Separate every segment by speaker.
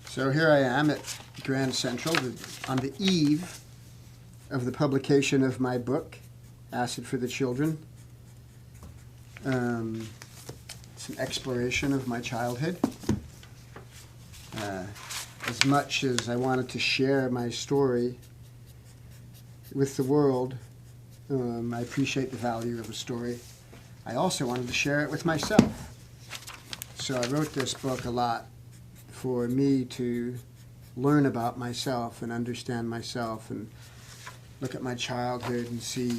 Speaker 1: So here I am at Grand Central on the eve of the publication of my book, Acid for the Children. It's an exploration of my childhood. As much as I wanted to share my story with the world, I appreciate the value of a story. I also wanted to share it with myself. So I wrote this book a lot for me to learn about myself and understand myself and look at my childhood and see,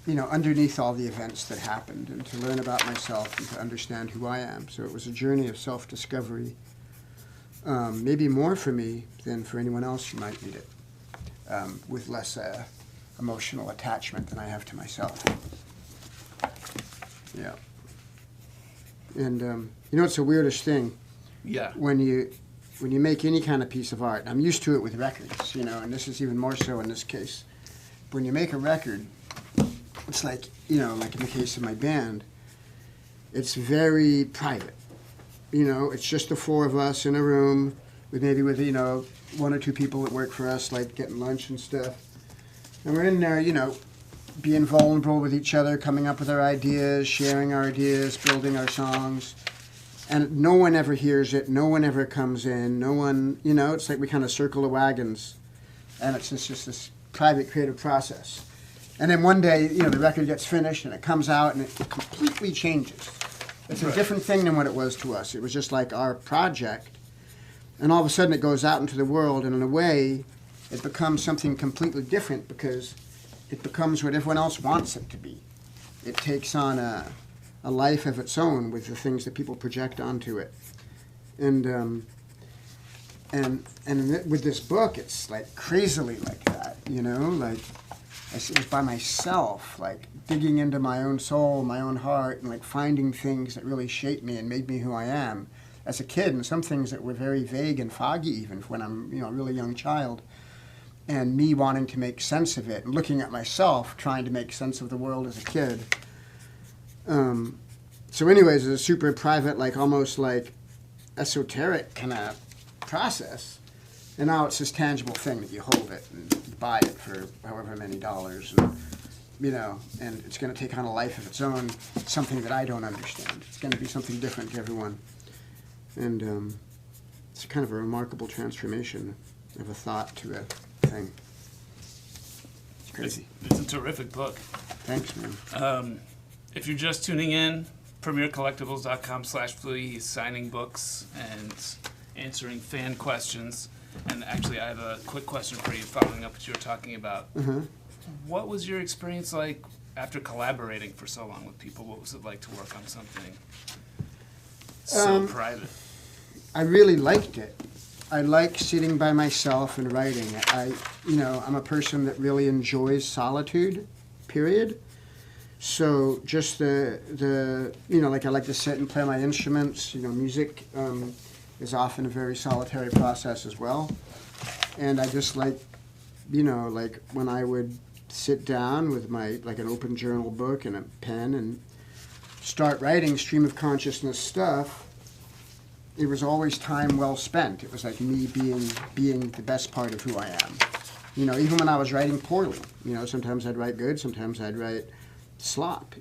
Speaker 1: underneath all the events that happened, and to learn about myself and to understand who I am. So it was a journey of self-discovery, maybe more for me than for anyone else who might read it, with less emotional attachment than I have to myself. Yeah. And it's the weirdest thing.
Speaker 2: Yeah.
Speaker 1: When you make any kind of piece of art, I'm used to it with records, and this is even more so in this case. When you make a record, it's like, like in the case of my band, it's very private. It's just the four of us in a room with maybe one or two people that work for us, like getting lunch and stuff. And we're in there, being vulnerable with each other, coming up with our ideas, sharing our ideas, building our songs. And no one ever hears it. No one ever comes in. No one, it's like we kind of circle the wagons. And it's just this private creative process. And then one day, the record gets finished and it comes out and it completely changes. It's a different thing than what it was to us. It was just like our project. And all of a sudden it goes out into the world, and in a way, it becomes something completely different because it becomes what everyone else wants it to be. It takes on a life of its own with the things that people project onto it. And with this book, it's like crazily like that, like I was by myself, like digging into my own soul, my own heart, and like finding things that really shaped me and made me who I am as a kid, and some things that were very vague and foggy even when I'm, a really young child. And me wanting to make sense of it, and looking at myself, trying to make sense of the world as a kid. So anyways, it's a super private, like almost like esoteric kind of process. And now it's this tangible thing that you hold it and you buy it for however many dollars. And, and it's going to take on a life of its own, something that I don't understand. It's going to be something different to everyone. And it's kind of a remarkable transformation of a thought to a thing. It's crazy.
Speaker 2: It's a terrific book.
Speaker 1: Thanks, man.
Speaker 2: If you're just tuning in, premiercollectibles.com/Flea. He's signing books and answering fan questions. And actually, I have a quick question for you following up what you were talking about.
Speaker 1: Mm-hmm.
Speaker 2: What was your experience like after collaborating for so long with people? What was it like to work on something so private?
Speaker 1: I really liked it. I like sitting by myself and writing. I'm a person that really enjoys solitude, period. So just the like I like to sit and play my instruments. Music is often a very solitary process as well. And I just like, like when I would sit down with like an open journal book and a pen and start writing stream of consciousness stuff, it was always time well spent. It was like me being the best part of who I am. Even when I was writing poorly, sometimes I'd write good, sometimes I'd write slop,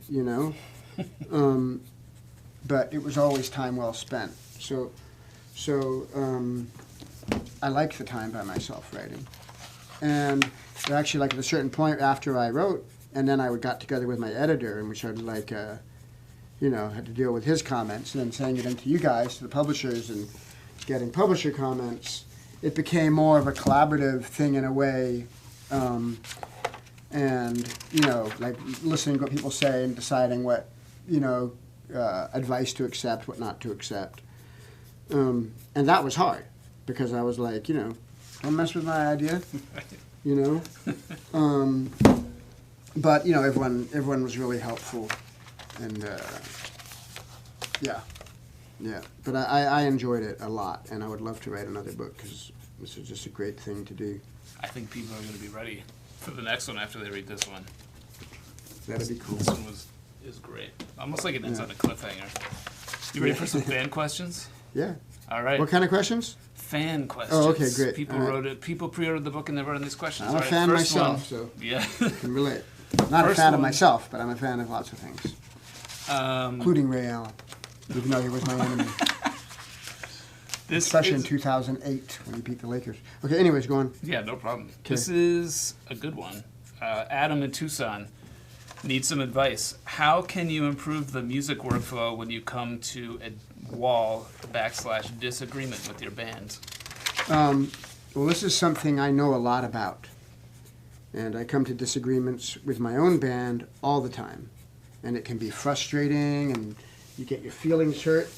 Speaker 1: but it was always time well spent. So I liked the time by myself writing. And actually, like at a certain point after I wrote, and then I got together with my editor, and we started like, had to deal with his comments, and then saying it into you guys, to the publishers, and getting publisher comments. It became more of a collaborative thing in a way, and, like listening to what people say and deciding what, advice to accept, what not to accept. And that was hard, because I was like, don't mess with my idea, But, everyone was really helpful, and, yeah. But I enjoyed it a lot, and I would love to write another book, because this is just a great thing to do.
Speaker 2: I think people are going to be ready for the next one after they read this one.
Speaker 1: That'd be cool.
Speaker 2: This one is great. Almost like it ends on a cliffhanger. You ready for some fan questions?
Speaker 1: Yeah.
Speaker 2: All right.
Speaker 1: What kind of questions?
Speaker 2: Fan questions.
Speaker 1: Oh, okay, great.
Speaker 2: People
Speaker 1: All right.
Speaker 2: wrote it. People pre-ordered the book and they wrote in these questions.
Speaker 1: I'm a
Speaker 2: All right,
Speaker 1: fan
Speaker 2: first
Speaker 1: myself,
Speaker 2: one.
Speaker 1: so
Speaker 2: Yeah.
Speaker 1: I can relate. Not a
Speaker 2: First
Speaker 1: fan of
Speaker 2: one.
Speaker 1: myself, but I'm a fan of lots of things, including Ray Allen, even though he was my enemy.
Speaker 2: This
Speaker 1: Especially in
Speaker 2: is,
Speaker 1: 2008 when he beat the Lakers. Okay, anyways, go on.
Speaker 2: yeah, no problem.
Speaker 1: Okay.
Speaker 2: This is a good one. Adam in Tucson needs some advice. How can you improve the music workflow when you come to a wall/disagreement with your band?
Speaker 1: Well, this is something I know a lot about. And I come to disagreements with my own band all the time. And it can be frustrating, and you get your feelings hurt,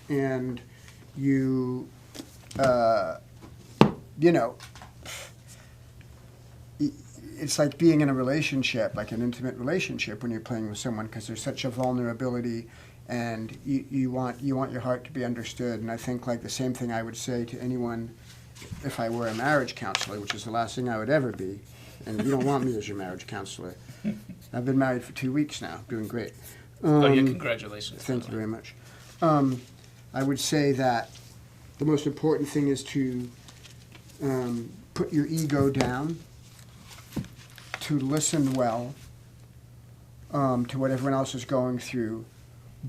Speaker 1: and you, you know, it's like being in a relationship, like an intimate relationship when you're playing with someone, because there's such a vulnerability, and you want your heart to be understood. And I think like the same thing I would say to anyone if I were a marriage counselor, which is the last thing I would ever be. And you don't want me as your marriage counselor. I've been married for 2 weeks now, doing great.
Speaker 2: Oh yeah, congratulations.
Speaker 1: Thank you very much. I would say that the most important thing is to put your ego down, to listen well to what everyone else is going through,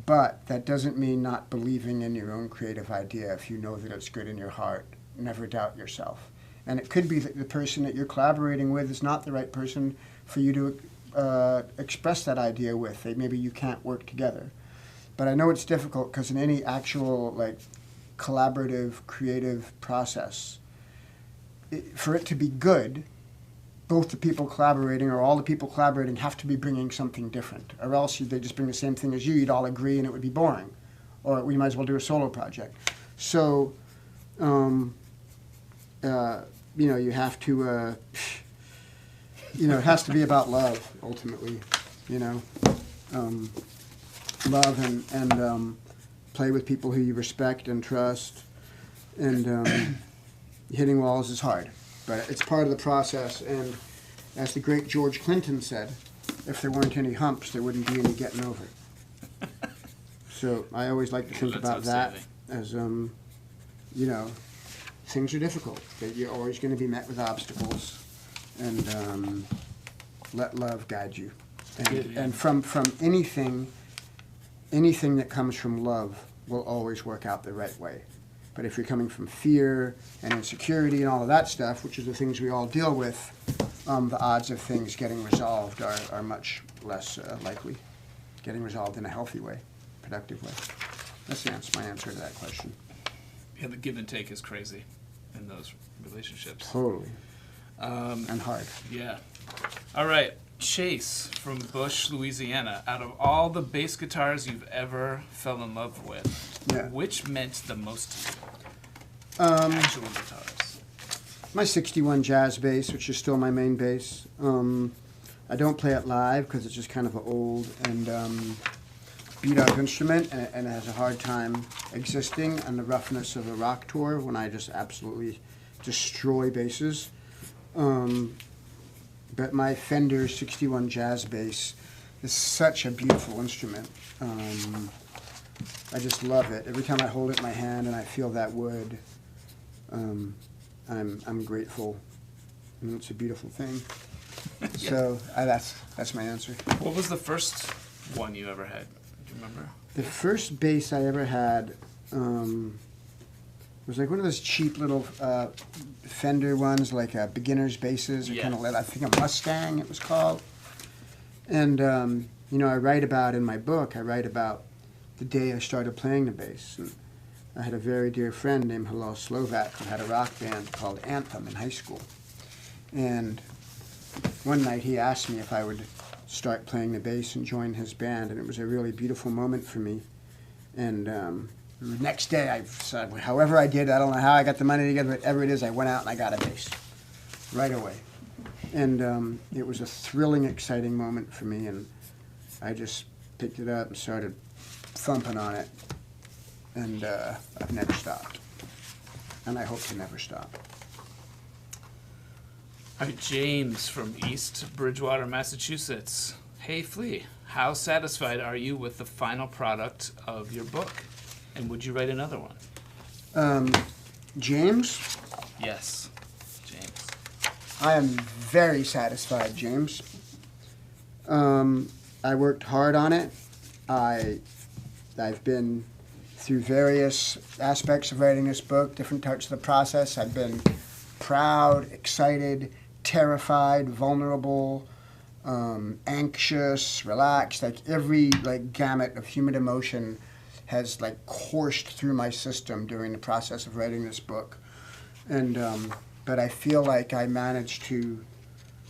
Speaker 1: but that doesn't mean not believing in your own creative idea if you know that it's good in your heart. Never doubt yourself. And it could be that the person that you're collaborating with is not the right person for you to express that idea with. Maybe you can't work together. But I know it's difficult because in any actual like collaborative, creative process, for it to be good, both the people collaborating or all the people collaborating have to be bringing something different. Or else they just bring the same thing as you, you'd all agree and it would be boring. Or we might as well do a solo project. So, you know, you have to, you know, it has to be about love, ultimately, you know. Love and play with people who you respect and trust. And hitting walls is hard, but it's part of the process. And as the great George Clinton said, if there weren't any humps, there wouldn't be any getting over. So I always like to think about that as, you know, things are difficult, that you're always going to be met with obstacles, and let love guide you. And from anything that comes from love will always work out the right way. But if you're coming from fear and insecurity and all of that stuff, which are the things we all deal with, the odds of things getting resolved are much less likely. Getting resolved in a healthy way, productive way. That's my answer to that question.
Speaker 2: Yeah, the give and take is crazy in those relationships.
Speaker 1: Totally. And hard.
Speaker 2: Yeah. All right. Chase from Bush, Louisiana. Out of all the bass guitars you've ever fell in love with, which meant the most to you? Actual guitars.
Speaker 1: My 61 jazz bass, which is still my main bass. I don't play it live because it's just kind of an old and beat-up instrument, and it has a hard time existing on the roughness of a rock tour when I just absolutely destroy basses. But my Fender 61 jazz bass is such a beautiful instrument. I just love it. Every time I hold it in my hand and I feel that wood, I'm grateful. And it's a beautiful thing.
Speaker 2: Yeah.
Speaker 1: So that's my answer.
Speaker 2: What was the first one you ever had? Do you remember?
Speaker 1: The first bass I ever had was like one of those cheap little Fender ones, like beginner's basses.
Speaker 2: Yeah.
Speaker 1: Kind of, I think a Mustang it was called. And you know, I write about in my book. I write about the day I started playing the bass. And I had a very dear friend named Hillel Slovak who had a rock band called Anthem in high school. And one night he asked me if I would start playing the bass and join his band, and it was a really beautiful moment for me. And the next day, I said, however I did, I don't know how I got the money together, whatever it is, I went out and I got a bass right away. And it was a thrilling, exciting moment for me, and I just picked it up and started thumping on it, and I've never stopped. And I hope to never stop.
Speaker 2: All right, James from East Bridgewater, Massachusetts. Hey, Flea, how satisfied are you with the final product of your book? And would you write another one?
Speaker 1: James?
Speaker 2: Yes, James.
Speaker 1: I am very satisfied, James. I worked hard on it. I've been through various aspects of writing this book, different parts of the process. I've been proud, excited, terrified, vulnerable, anxious, relaxed. Like every gamut of human emotion has coursed through my system during the process of writing this book. And but I feel like I managed to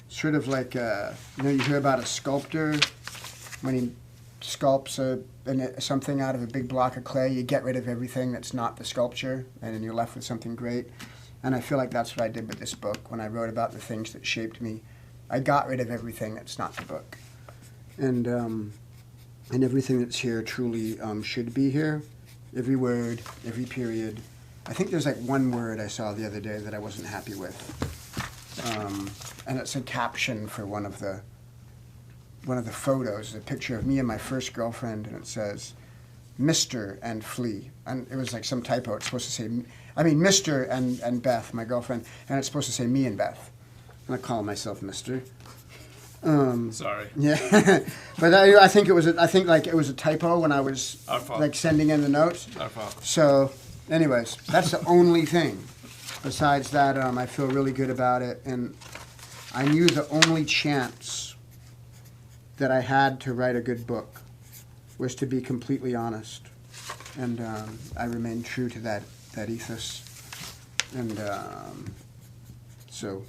Speaker 1: sort of you hear about a sculptor when he sculpts something out of a big block of clay. You get rid of everything that's not the sculpture, and then you're left with something great. And I feel like that's what I did with this book when I wrote about the things that shaped me. I got rid of everything that's not the book, and everything that's here truly should be here. Every word, every period. I think there's one word I saw the other day that I wasn't happy with, and it's a caption for one of the photos, a picture of me and my first girlfriend, and it says, Mr. and Flea. And it was some typo. It's supposed to say, Mr. and Beth, my girlfriend, and it's supposed to say me and Beth. I'm not calling myself Mr.
Speaker 2: Sorry.
Speaker 1: Yeah, but I think it was a typo when I was
Speaker 2: Our fault.
Speaker 1: Sending in the notes.
Speaker 2: Our fault.
Speaker 1: So, anyways, that's the only thing. Besides that, I feel really good about it, and I knew the only chance that I had to write a good book was to be completely honest, and I remain true to that ethos, and so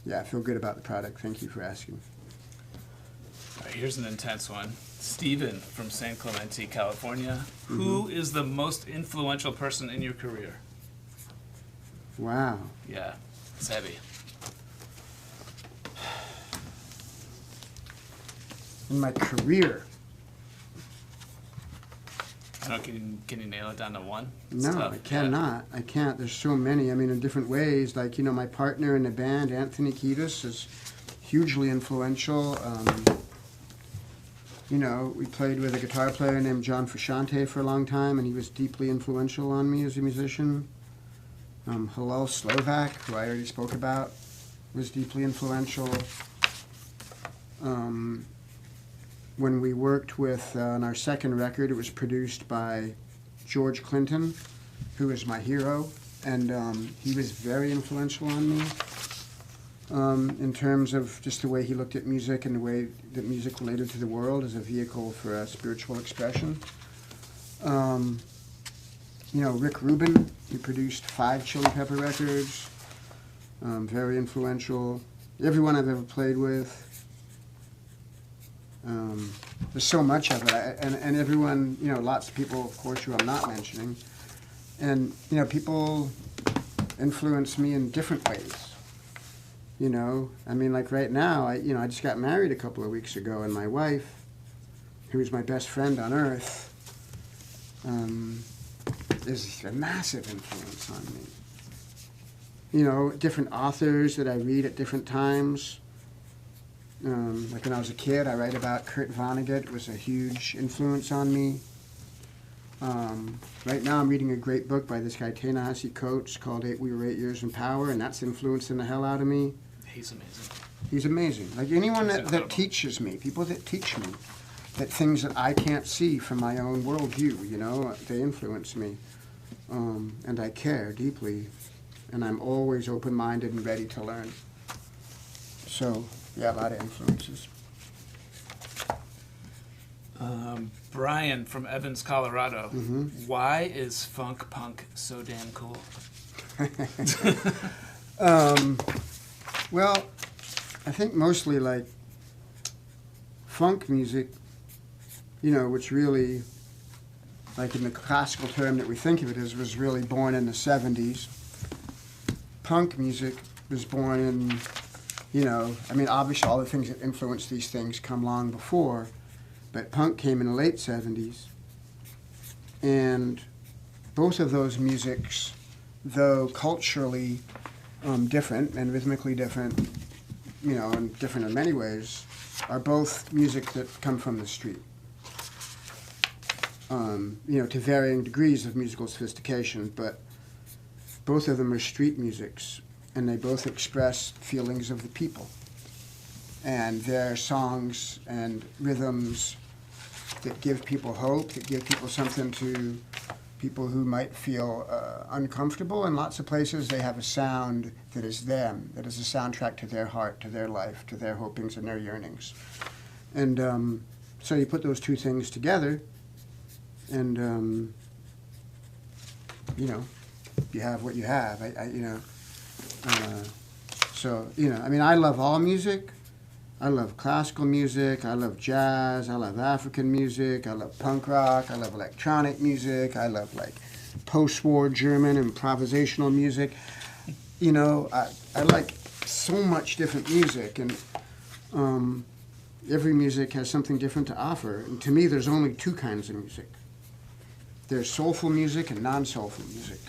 Speaker 1: yeah, I feel good about the product. Thank you for asking.
Speaker 2: All right, here's an intense one. Steven from San Clemente, California. Mm-hmm. Who is the most influential person in your career?
Speaker 1: Wow.
Speaker 2: Yeah, it's heavy.
Speaker 1: In my career.
Speaker 2: I don't know, can you nail it down to one?
Speaker 1: No, I cannot. Yeah. I can't. There's so many. In different ways. My partner in the band, Anthony Kiedis, is hugely influential. We played with a guitar player named John Frusciante for a long time, and he was deeply influential on me as a musician. Hillel Slovak, who I already spoke about, was deeply influential. When we worked with, on our second record, it was produced by George Clinton, who is my hero, and he was very influential on me in terms of just the way he looked at music and the way that music related to the world as a vehicle for spiritual expression. Rick Rubin, he produced 5 Chili Pepper records, very influential. Everyone I've ever played with. There's so much of it, and everyone, lots of people, of course, who I'm not mentioning, and people influence me in different ways. Right now, I just got married a couple of weeks ago, and my wife, who is my best friend on earth, is a massive influence on me. Different authors that I read at different times. When I was a kid, I write about Kurt Vonnegut. It was a huge influence on me. Right now I'm reading a great book by this guy, Ta-Nehisi Coates, called We Were 8 Years in Power, and that's influencing the hell out of me.
Speaker 2: He's amazing.
Speaker 1: He's amazing. Anyone that teaches me, people that teach me, that things that I can't see from my own worldview, they influence me. And I care deeply, and I'm always open-minded and ready to learn. So, yeah, a lot of influences.
Speaker 2: Brian from Evans, Colorado.
Speaker 1: Mm-hmm.
Speaker 2: Why is funk punk so damn cool?
Speaker 1: Well, I think mostly funk music, which really, in the classical term that we think of it as, was really born in the 70s. Punk music was born in, obviously all the things that influence these things come long before, but punk came in the late 70s. And both of those musics, though culturally different and rhythmically different, and different in many ways, are both music that come from the street. To varying degrees of musical sophistication, but both of them are street musics, and they both express feelings of the people. And they're songs and rhythms that give people hope, that give people something to people who might feel uncomfortable. In lots of places, they have a sound that is them, that is a soundtrack to their heart, to their life, to their hopings and their yearnings. And so you put those two things together, and you know, you have what you have. So, you know, I mean, I love all music. I love classical music. I love jazz. I love African music. I love punk rock. I love electronic music. I love, like, post-war German improvisational music. You know, I like so much different music, and every music has something different to offer. And to me, there's only two kinds of music. There's soulful music and non-soulful music.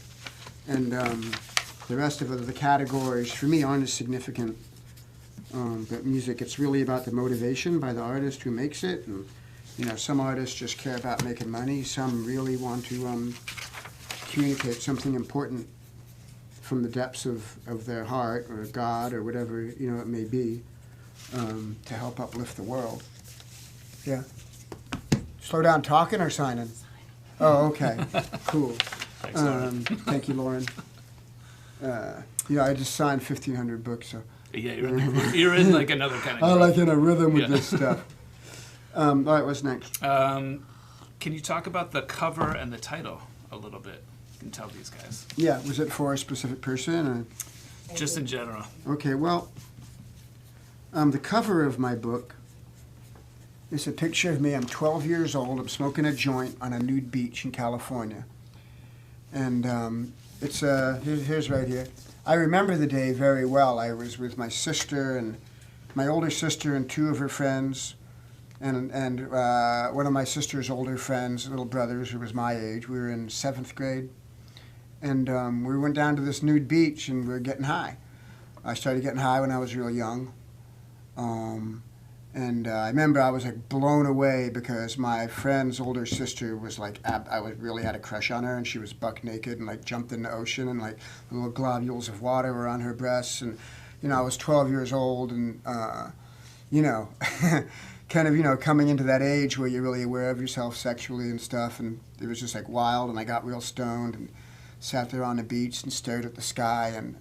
Speaker 1: And the rest of the categories, for me, aren't as significant. But music, it's really about the motivation by the artist who makes it. And, you know, some artists just care about making money. Some really want to communicate something important from the depths of their heart or God or whatever, you know, it may be, to help uplift the world. Yeah. Slow down talking or signing? Oh, okay. Cool.
Speaker 2: Thanks, Lauren.
Speaker 1: Thank you, Lauren. Yeah, I just signed 1,500 books, so.
Speaker 2: Yeah, you're in like another kind of.
Speaker 1: I like in a rhythm with this stuff. All right, what's next?
Speaker 2: Can you talk about the cover and the title a little bit? You can tell these guys.
Speaker 1: Yeah, was it for a specific person? Or?
Speaker 2: Just in general.
Speaker 1: Okay, well, the cover of my book is a picture of me. I'm 12 years old. I'm smoking a joint on a nude beach in California. And it's here's right here. I remember the day very well. I was with my sister and my older sister and two of her friends, and one of my sister's older friends, little brothers, who was my age. We were in 7th grade, and we went down to this nude beach and we were getting high. I started getting high when I was real young, and I remember I was like blown away because my friend's older sister was like, really had a crush on her, and she was buck naked and like jumped in the ocean, and like little globules of water were on her breasts, and you know, I was 12 years old, and you know, kind of, you know, coming into that age where you're really aware of yourself sexually and stuff, and it was just like wild, and I got real stoned and sat there on the beach and stared at the sky, and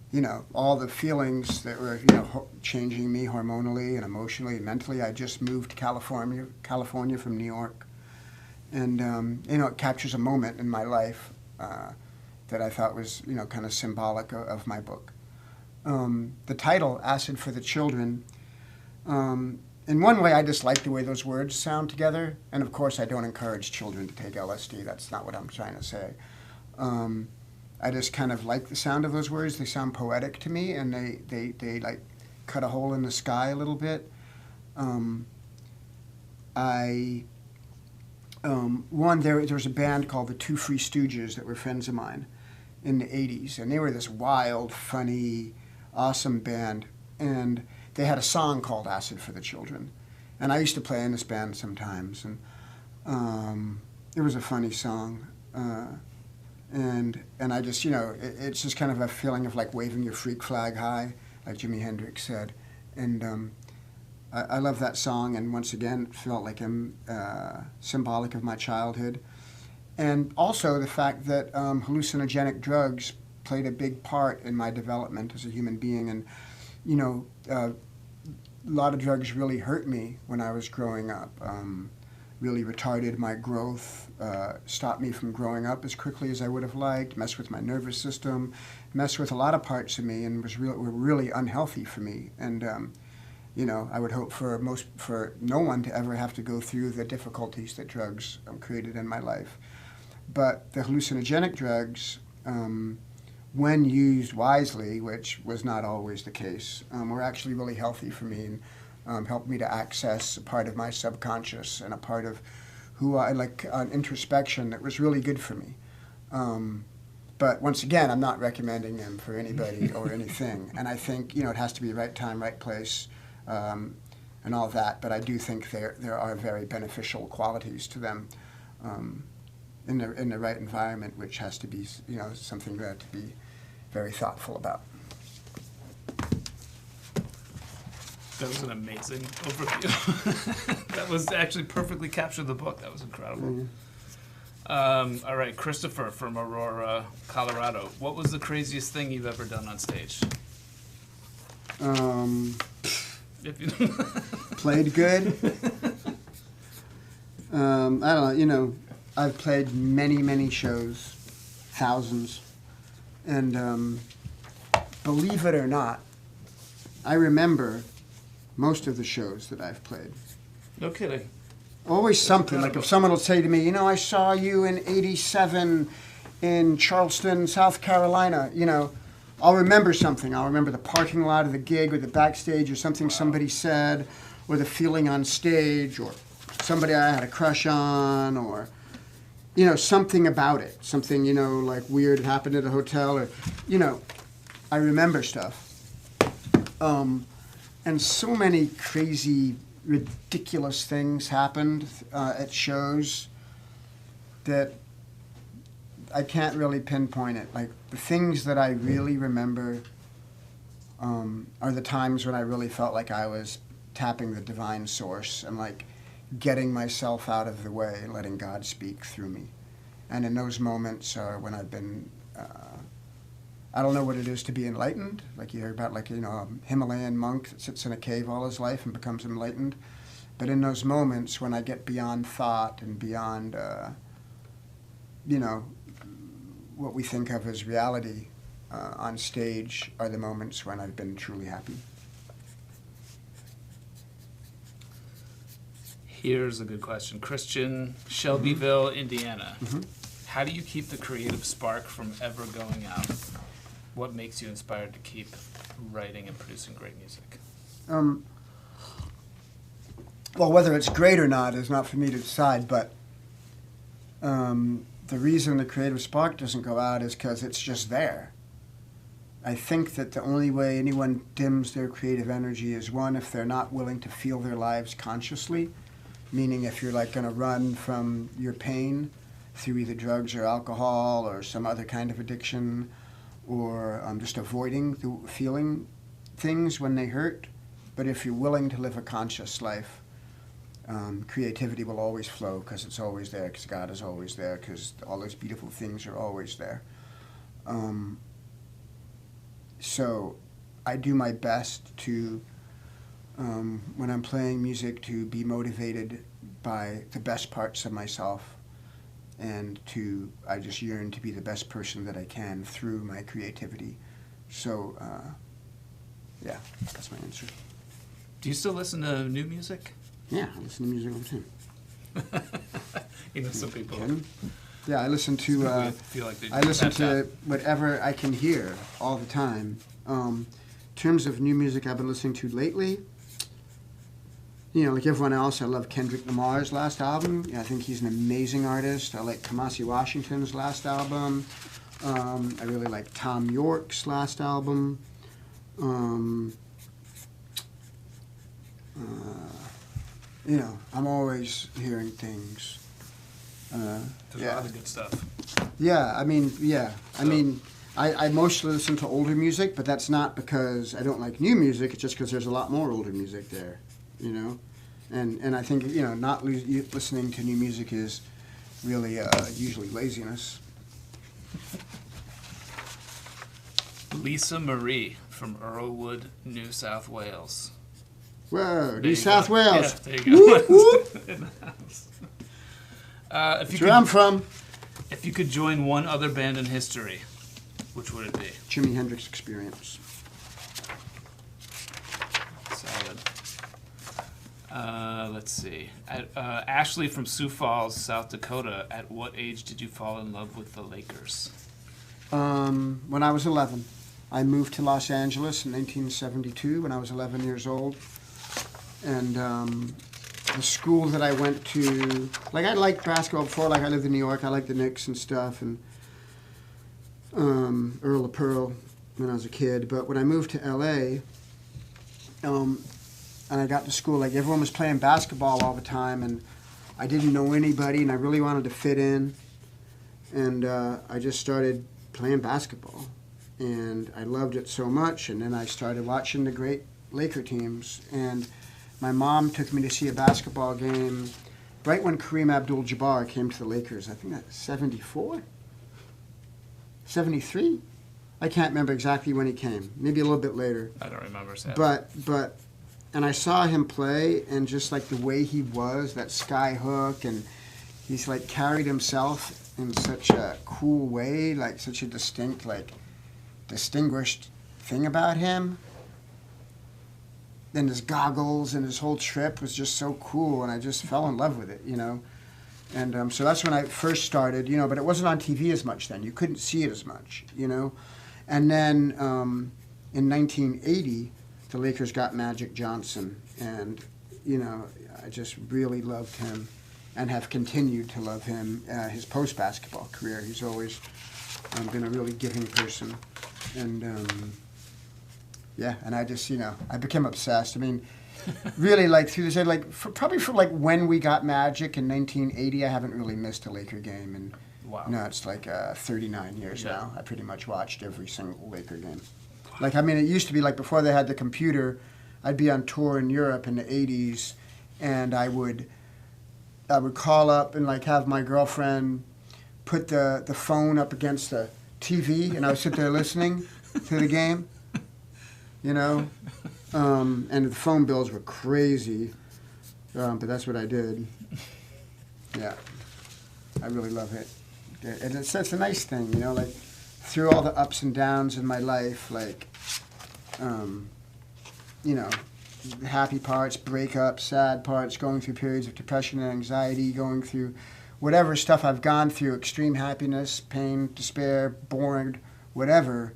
Speaker 1: you know, all the feelings that were, you know, changing me hormonally and emotionally and mentally. I just moved to California from New York. And, you know, it captures a moment in my life that I thought was, you know, kind of symbolic of my book. The title, Acid for the Children, in one way I just like the way those words sound together. And, of course, I don't encourage children to take LSD. That's not what I'm trying to say. I just kind of like the sound of those words. They sound poetic to me, and they like cut a hole in the sky a little bit. There was a band called the Two Free Stooges that were friends of mine in the 80s, and they were this wild, funny, awesome band, and they had a song called Acid for the Children. And I used to play in this band sometimes, and it was a funny song. And I just, you know, it's just kind of a feeling of like waving your freak flag high, like Jimi Hendrix said. And I love that song, and once again, it felt like symbolic of my childhood. And also the fact that hallucinogenic drugs played a big part in my development as a human being. And, you know, a lot of drugs really hurt me when I was growing up. Really retarded my growth, stopped me from growing up as quickly as I would have liked, messed with my nervous system, messed with a lot of parts of me, and were really unhealthy for me. And, you know, I would hope for no one to ever have to go through the difficulties that drugs created in my life. But the hallucinogenic drugs, when used wisely, which was not always the case, were actually really healthy for me, and helped me to access a part of my subconscious and a part of who I like, an introspection that was really good for me. But once again, I'm not recommending them for anybody or anything. And I think, you know, it has to be right time, right place, and all that. But I do think there are very beneficial qualities to them. in the right environment, which has to be, you know, something that to be very thoughtful about.
Speaker 2: That was an amazing overview. That was actually perfectly captured the book. That was incredible. All right, Christopher from Aurora, Colorado. What was the craziest thing you've ever done on stage? If you
Speaker 1: Played good. I don't know. You know, I've played many shows, thousands, and believe it or not, I remember most of the shows that I've played.
Speaker 2: No kidding.
Speaker 1: Always something. Like if someone will say to me, you know, I saw you in '87 in Charleston, South Carolina, you know, I'll remember something. I'll remember the parking lot of the gig or the backstage or something somebody said or the feeling on stage or somebody I had a crush on or, you know, something about it. Something, you know, like weird happened at a hotel or, you know, I remember stuff. And so many crazy, ridiculous things happened at shows that I can't really pinpoint it. Like, the things that I really remember are the times when I really felt like I was tapping the divine source and, like, getting myself out of the way and letting God speak through me. And in those moments when I've been... I don't know what it is to be enlightened. Like you hear about, like, you know, a Himalayan monk that sits in a cave all his life and becomes enlightened. But in those moments when I get beyond thought and beyond, you know, what we think of as reality on stage are the moments when I've been truly happy.
Speaker 2: Here's a good question. Christian, Shelbyville, Indiana. How do you keep the creative spark from ever going out? What makes you inspired to keep writing and producing great music?
Speaker 1: Well, whether it's great or not is not for me to decide, but the reason the creative spark doesn't go out is because it's just there. I think that the only way anyone dims their creative energy is, one, if they're not willing to feel their lives consciously, meaning if you're like going to run from your pain through either drugs or alcohol or some other kind of addiction, or just avoiding feeling things when they hurt. But if you're willing to live a conscious life, creativity will always flow because it's always there, because God is always there, because all those beautiful things are always there. So I do my best to, when I'm playing music, to be motivated by the best parts of myself, and I just yearn to be the best person that I can through my creativity. So, yeah, that's my answer.
Speaker 2: Do you still listen to new music?
Speaker 1: Yeah, I listen to music all the time.
Speaker 2: You know, some people...
Speaker 1: Yeah, I listen to, I listen to whatever I can hear all the time. In terms of new music I've been listening to lately, you know, like everyone else, I love Kendrick Lamar's last album. Yeah, I think he's an amazing artist. I like Kamasi Washington's last album. I really like Tom York's last album. You know, I'm always hearing things.
Speaker 2: There's a lot of good stuff.
Speaker 1: Yeah, I mean, I mostly listen to older music, but that's not because I don't like new music. It's just because there's a lot more older music there, you know? And I think, you know, not listening to new music is really usually laziness.
Speaker 2: Lisa Marie from Earlwood, New South Wales.
Speaker 1: Whoa, New South Wales.
Speaker 2: Yeah, there you go.
Speaker 1: Whoop, whoop.
Speaker 2: In the house.
Speaker 1: That's where I'm from.
Speaker 2: If you could join one other band in history, which would it be?
Speaker 1: Jimi Hendrix Experience.
Speaker 2: Solid. Let's see. Ashley from Sioux Falls, South Dakota. At what age did you fall in love with the Lakers?
Speaker 1: When I was 11. I moved to Los Angeles in 1972 when I was 11 years old. And the school that I went to, like, I liked basketball before. Like, I lived in New York. I liked the Knicks and stuff, and Earl of Pearl when I was a kid. But when I moved to L.A., and I got to school, like, everyone was playing basketball all the time, and I didn't know anybody, and I really wanted to fit in. And I just started playing basketball. And I loved it so much. And then I started watching the great Laker teams. And my mom took me to see a basketball game right when Kareem Abdul-Jabbar came to the Lakers. I think that's 74? 73? I can't remember exactly when he came. Maybe a little bit later.
Speaker 2: I don't remember. Sadly.
Speaker 1: But and I saw him play, and just like the way he was, that sky hook, and he's like carried himself in such a cool way, like such a distinguished thing about him. Then his goggles and his whole trip was just so cool, and I just fell in love with it, you know. And so that's when I first started, you know, but it wasn't on TV as much then. You couldn't see it as much, you know. And then in 1980, the Lakers got Magic Johnson, and, you know, I just really loved him and have continued to love him, his post-basketball career. He's always been a really giving person. And, yeah, and I just, you know, I became obsessed. I mean, really, like, through this, like, probably from, like, when we got Magic in 1980, I haven't really missed a Laker game. And,
Speaker 2: wow.
Speaker 1: You know, it's like 39 years now. I pretty much watched every single Laker game. Like, I mean, it used to be, like, before they had the computer, I'd be on tour in Europe in the 80s, and I would call up and, like, have my girlfriend put the phone up against the TV, and I would sit there listening to the game, you know? And the phone bills were crazy, but that's what I did. Yeah, I really love it. And it's a nice thing, you know, like, through all the ups and downs in my life, like, you know, happy parts, breakups, sad parts, going through periods of depression and anxiety, going through whatever stuff I've gone through, extreme happiness, pain, despair, bored, whatever,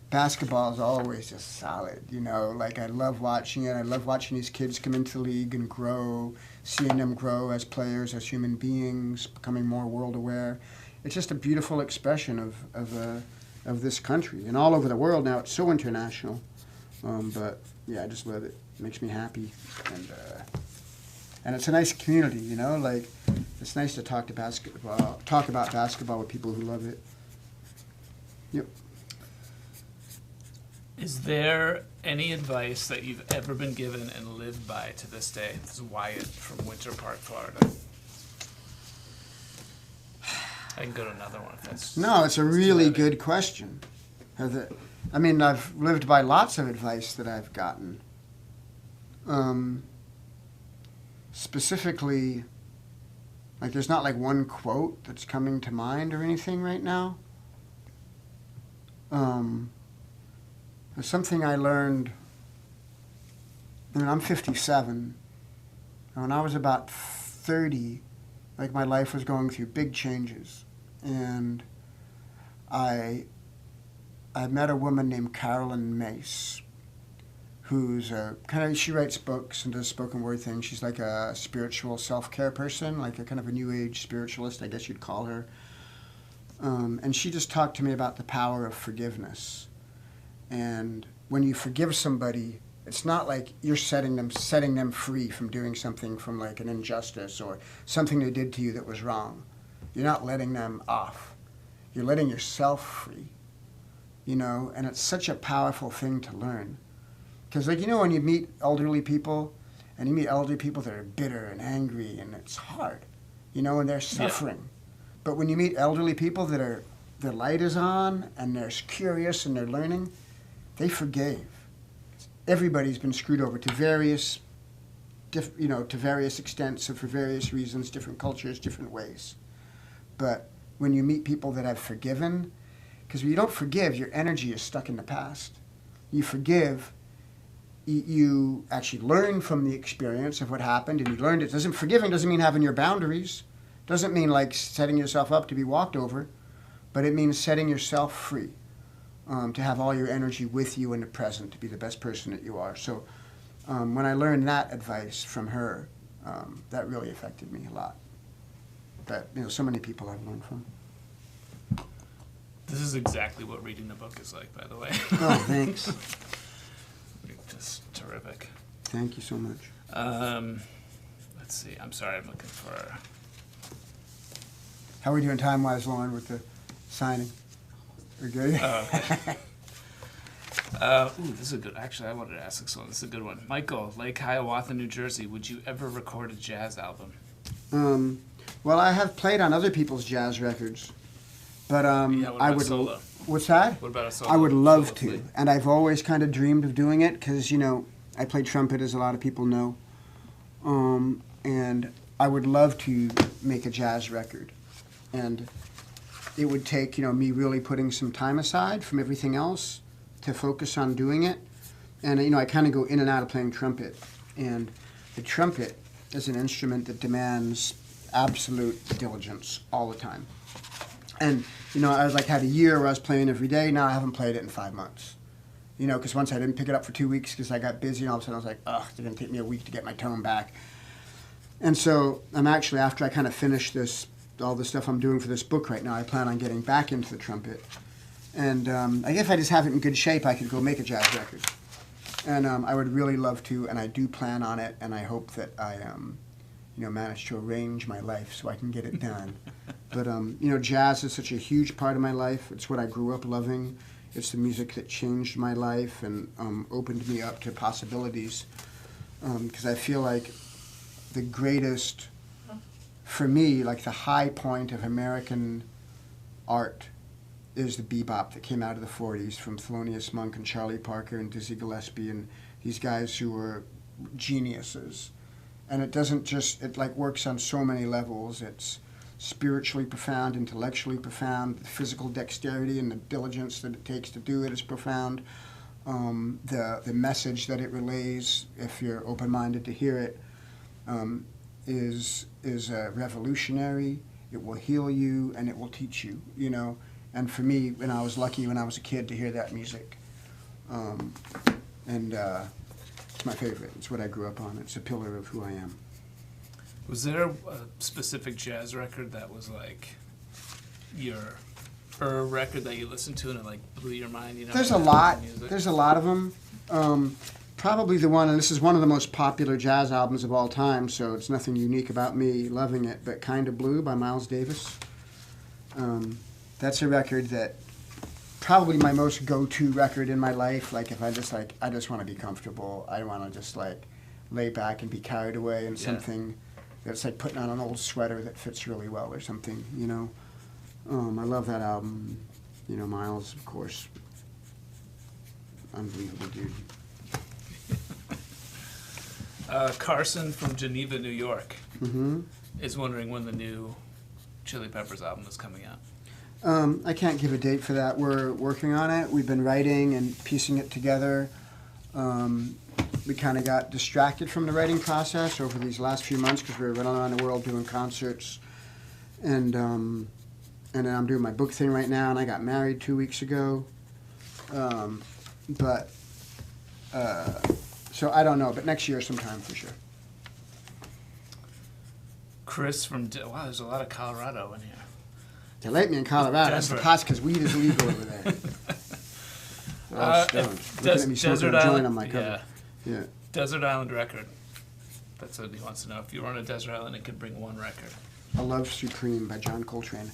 Speaker 1: basketball is always just solid, you know. Like, I love watching it. I love watching these kids come into the league and grow, seeing them grow as players, as human beings, becoming more world aware. It's just a beautiful expression of this country. And all over the world now, it's so international. But, yeah, I just love it. It makes me happy. And it's a nice community, you know? Like, it's nice to talk about basketball with people who love it. Yep.
Speaker 2: Is there any advice that you've ever been given and lived by to this day? This is Wyatt from Winter Park, Florida. I can go to another one if that's...
Speaker 1: No, it's a really good question. I mean, I've lived by lots of advice that I've gotten. Specifically, like, there's not like one quote that's coming to mind or anything right now. There's something I learned, I mean, I'm 57, and when I was about 30, like, my life was going through big changes, and I met a woman named Carolyn Mace, who's she writes books and does spoken word things. She's like a spiritual self-care person, like a kind of a new age spiritualist, I guess you'd call her. And she just talked to me about the power of forgiveness. And when you forgive somebody, it's not like you're setting them free from doing something, from like an injustice or something they did to you that was wrong. You're not letting them off. You're letting yourself free, you know? And it's such a powerful thing to learn. Because, like, you know, when you meet elderly people, and you meet elderly people that are bitter and angry, and it's hard, you know, and they're suffering. Yeah. But when you meet elderly people that are, their light is on, and they're curious, and they're learning, they forgave. Everybody's been screwed over to various, to various extents and for various reasons, different cultures, different ways. But when you meet people that have forgiven, because when you don't forgive, your energy is stuck in the past. You forgive, you actually learn from the experience of what happened, and you learned it. Forgiving doesn't mean having your boundaries. Doesn't mean like setting yourself up to be walked over, but it means setting yourself free. To have all your energy with you in the present, to be the best person that you are. So when I learned that advice from her, that really affected me a lot. That, you know, so many people I've learned from.
Speaker 2: This is exactly what reading the book is like, by the way.
Speaker 1: Oh, thanks.
Speaker 2: Just terrific.
Speaker 1: Thank you so much.
Speaker 2: Let's see. I'm sorry, I'm looking for...
Speaker 1: How are we doing time-wise, Lauren, with the signing? We're good?
Speaker 2: Okay. This is a good. Actually, I wanted to ask this one. This is a good one. Michael, Lake Hiawatha, New Jersey. Would you ever record a jazz album?
Speaker 1: Well, I have played on other people's jazz records, but
Speaker 2: what
Speaker 1: I
Speaker 2: about
Speaker 1: would.
Speaker 2: solo?
Speaker 1: What's that?
Speaker 2: What about a solo?
Speaker 1: I would love to,
Speaker 2: Flea?
Speaker 1: and I've always kind of dreamed of doing it because I play trumpet, as a lot of people know, and I would love to make a jazz record, and it would take me really putting some time aside from everything else to focus on doing it. And I kind of go in and out of playing trumpet, and the trumpet is an instrument that demands absolute diligence all the time. And I was had a year where I was playing every day. Now I haven't played it in 5 months. Because once I didn't pick it up for 2 weeks because I got busy, and all of a sudden I was like, ugh, it's going to take me a week to get my tone back. And so I'm actually, after I kind of finish all the stuff I'm doing for this book right now, I plan on getting back into the trumpet. And I guess if I just have it in good shape, I could go make a jazz record. And I would really love to, and I do plan on it, and I hope that I manage to arrange my life so I can get it done. But jazz is such a huge part of my life. It's what I grew up loving. It's the music that changed my life and opened me up to possibilities. Because I feel like the greatest, for me, like the high point of American art is the bebop that came out of the 40s from Thelonious Monk and Charlie Parker and Dizzy Gillespie and these guys who were geniuses. And it doesn't just, it works on so many levels. It's spiritually profound, intellectually profound, the physical dexterity and the diligence that it takes to do it is profound. The message that it relays, if you're open-minded to hear it, is revolutionary. It will heal you and it will teach you, And for me, I was lucky when I was a kid to hear that music. It's my favorite. It's what I grew up on. It's a pillar of who I am.
Speaker 2: Was there a specific jazz record that was or a record that you listened to and it blew your mind?
Speaker 1: There's a lot. There's a lot of them. Probably the one, and this is one of the most popular jazz albums of all time, so it's nothing unique about me loving it, but Kinda Blue by Miles Davis. That's a record that probably my most go-to record in my life. If I just I just want to be comfortable. I want to just lay back and be carried away in something that's putting on an old sweater that fits really well or something, I love that album. Miles, of course, unbelievable dude.
Speaker 2: Carson from Geneva, New York, is wondering when the new Chili Peppers album is coming out.
Speaker 1: I can't give a date for that. We're working on it. We've been writing and piecing it together. We kind of got distracted from the writing process over these last few months because we were running around the world doing concerts. And then I'm doing my book thing right now, and I got married 2 weeks ago. So I don't know, but next year sometime for sure.
Speaker 2: Chris from, wow, there's a lot of Colorado in here.
Speaker 1: They like me in Colorado. That's because weed is legal over there. They're all stoned. Looking at me smoking a joint on my cover. Yeah.
Speaker 2: Desert Island record. That's what he wants to know. If you were on a desert island, it could bring one record.
Speaker 1: A Love Supreme by John Coltrane.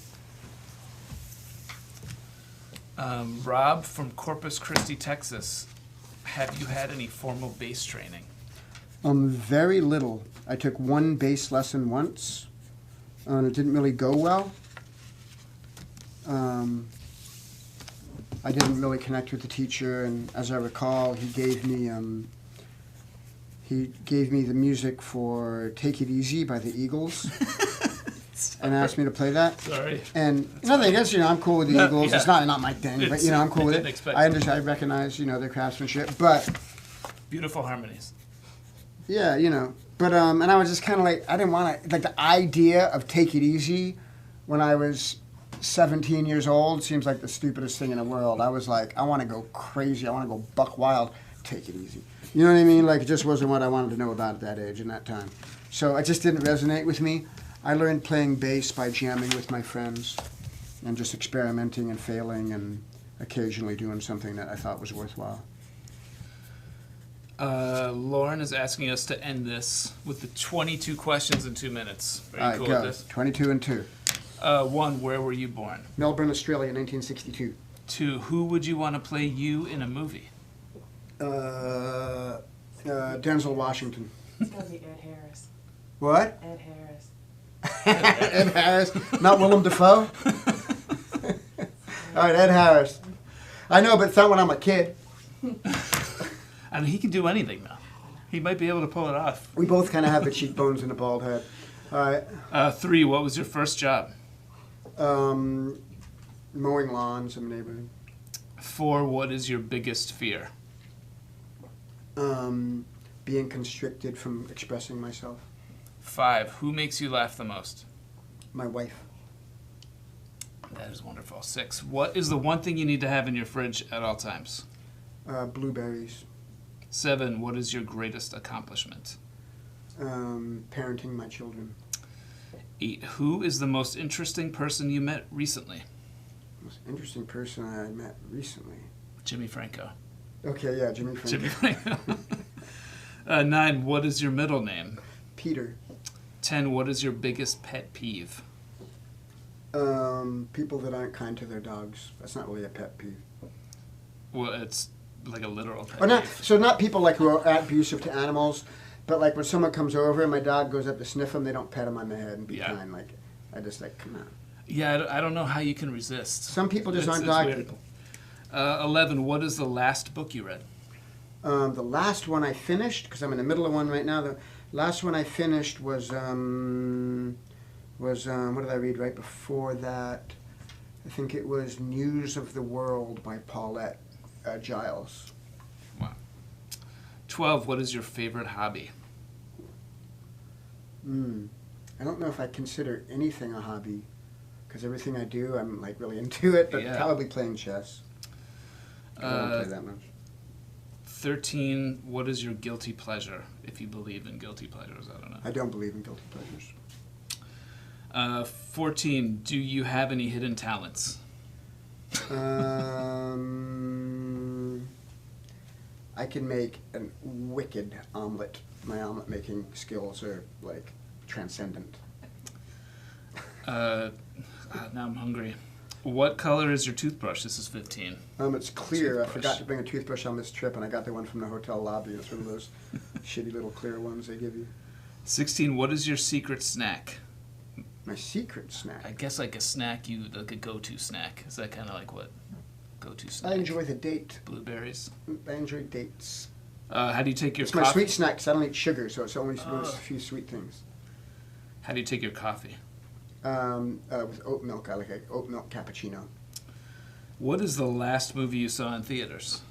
Speaker 2: Rob from Corpus Christi, Texas. Have you had any formal bass training?
Speaker 1: Very little. I took one bass lesson once, and it didn't really go well. I didn't really connect with the teacher, and as I recall, he gave me the music for "Take It Easy" by the Eagles, and asked me to play that.
Speaker 2: Sorry.
Speaker 1: And nothing against, I'm cool with the Eagles. Yeah. It's not my thing, but I'm cool with it. I understand. I recognize, their craftsmanship, but
Speaker 2: beautiful harmonies.
Speaker 1: Yeah, but and I was just kind of I didn't want to the idea of "Take It Easy" when I was 17 years old seems like the stupidest thing in the world. I was I want to go crazy. I want to go buck wild. Take it easy. You know what I mean? It just wasn't what I wanted to know about at that age and that time. So it just didn't resonate with me. I learned playing bass by jamming with my friends and just experimenting and failing and occasionally doing something that I thought was worthwhile.
Speaker 2: Lauren is asking us to end this with the 22 questions in 2 minutes. Are you
Speaker 1: All right,
Speaker 2: cool
Speaker 1: go.
Speaker 2: with this?
Speaker 1: 22 and 2.
Speaker 2: 1, where were you born?
Speaker 1: Melbourne, Australia, 1962.
Speaker 2: 2, who would you want to play you in a movie?
Speaker 1: Denzel Washington.
Speaker 3: It's gotta be Ed Harris.
Speaker 1: What?
Speaker 3: Ed Harris.
Speaker 1: Ed Harris, not Willem Dafoe. All right, Ed Harris. I know, but it's not when I'm a kid.
Speaker 2: I mean, he can do anything now. He might be able to pull it off.
Speaker 1: We both kind of have the cheekbones and a bald head. All right.
Speaker 2: 3, what was your first job?
Speaker 1: Mowing lawns in the neighborhood.
Speaker 2: 4, what is your biggest fear?
Speaker 1: Being constricted from expressing myself.
Speaker 2: 5, who makes you laugh the most?
Speaker 1: My wife.
Speaker 2: That is wonderful. 6, what is the one thing you need to have in your fridge at all times?
Speaker 1: Blueberries.
Speaker 2: 7, what is your greatest accomplishment?
Speaker 1: Parenting my children.
Speaker 2: 8, who is the most interesting person you met recently?
Speaker 1: Most interesting person I met recently.
Speaker 2: Jimmy Franco.
Speaker 1: Okay, yeah, Jimmy Franco.
Speaker 2: Jimmy Franco. 9, what is your middle name?
Speaker 1: Peter.
Speaker 2: 10, what is your biggest pet peeve?
Speaker 1: People that aren't kind to their dogs. That's not really a pet peeve.
Speaker 2: Well, it's like a literal pet
Speaker 1: Or not,
Speaker 2: peeve.
Speaker 1: so not people like who are abusive to animals, but like when someone comes over and my dog goes up to sniff them, they don't pet him on the head and be kind. Like, I just like, come on.
Speaker 2: Yeah, I don't know how you can resist.
Speaker 1: Some people just aren't dog
Speaker 2: weird.
Speaker 1: people.
Speaker 2: 11, what is the last book you read?
Speaker 1: The last one I finished, because I'm in the middle of one right now, the last one I finished was what did I read right before that? I think it was News of the World by Paulette Giles.
Speaker 2: Wow. 12, what is your favorite hobby?
Speaker 1: I don't know if I consider anything a hobby, because everything I do, I'm like really into it, but probably playing chess. I don't play that much.
Speaker 2: 13, what is your guilty pleasure? If you believe in guilty pleasures, I don't know.
Speaker 1: I don't believe in guilty pleasures.
Speaker 2: 14, do you have any hidden talents?
Speaker 1: I can make a wicked omelet. My omelet making skills are like transcendent.
Speaker 2: Now I'm hungry. What color is your toothbrush? This is 15.
Speaker 1: It's clear.
Speaker 2: Toothbrush.
Speaker 1: I forgot to bring a toothbrush on this trip, and I got the one from the hotel lobby. It's one of those shitty little clear ones they give you.
Speaker 2: 16, what is your secret snack?
Speaker 1: My secret snack?
Speaker 2: I guess like a snack, like a go-to snack. Is that kind of like what? Go-to snack?
Speaker 1: I enjoy the date.
Speaker 2: Blueberries?
Speaker 1: I enjoy dates.
Speaker 2: How do you take your
Speaker 1: It's
Speaker 2: coffee?
Speaker 1: my sweet snack, because I don't eat sugar, so it's only a few sweet things.
Speaker 2: How do you take your coffee?
Speaker 1: With oat milk. I like an oat milk cappuccino.
Speaker 2: What is the last movie you saw in theaters?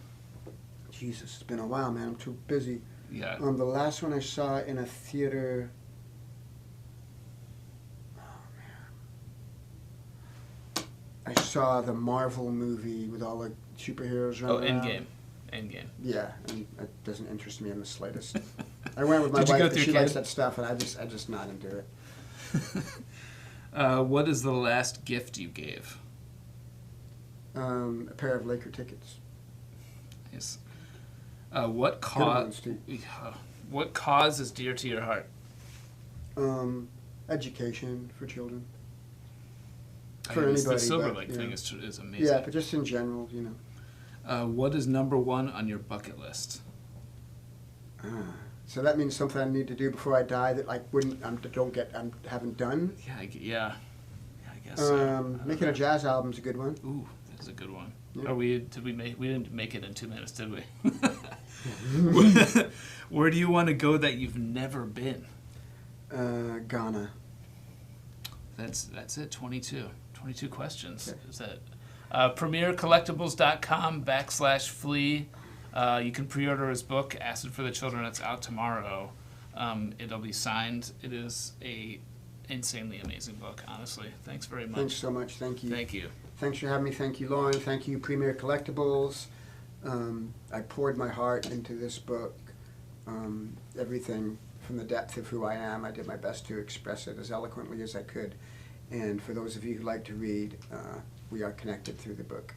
Speaker 1: Jesus, it's been a while, man. I'm too busy.
Speaker 2: Yeah.
Speaker 1: The last one I saw in a theater... I saw the Marvel movie with all the superheroes running around.
Speaker 2: Endgame.
Speaker 1: Yeah, and it doesn't interest me in the slightest. I went with my
Speaker 2: Did you
Speaker 1: wife,
Speaker 2: go
Speaker 1: and
Speaker 2: with
Speaker 1: she
Speaker 2: your
Speaker 1: likes
Speaker 2: kid?
Speaker 1: that stuff, and I just not into it.
Speaker 2: What is the last gift you gave?
Speaker 1: A pair of Laker tickets.
Speaker 2: Yes. What cause is dear to your heart?
Speaker 1: Education for children.
Speaker 2: I
Speaker 1: For
Speaker 2: mean,
Speaker 1: anybody.
Speaker 2: the Silver
Speaker 1: but,
Speaker 2: Lake
Speaker 1: you
Speaker 2: thing
Speaker 1: know.
Speaker 2: is amazing.
Speaker 1: Yeah, but just in general, you know.
Speaker 2: What is number 1 on your bucket list?
Speaker 1: So that means something I need to do before I die that I haven't done.
Speaker 2: Yeah, I guess. So.
Speaker 1: Making a jazz album's a good one.
Speaker 2: Ooh, that's a good one.
Speaker 1: Yeah.
Speaker 2: We didn't make it in 2 minutes, did we? Where do you want to go that you've never been?
Speaker 1: Ghana.
Speaker 2: That's it. 22 questions. Okay. Is that premiercollectibles.com/Flea. You can pre-order his book, Acid for the Children. It's out tomorrow. It'll be signed. It is a insanely amazing book, honestly. Thanks very much.
Speaker 1: Thanks so much. Thank you.
Speaker 2: Thank you.
Speaker 1: Thanks for having me. Thank you, Lauren. Thank you, Premier Collectibles. I poured my heart into this book. Everything from the depth of who I am. I did my best to express it as eloquently as I could. And for those of you who like to read, we are connected through the book.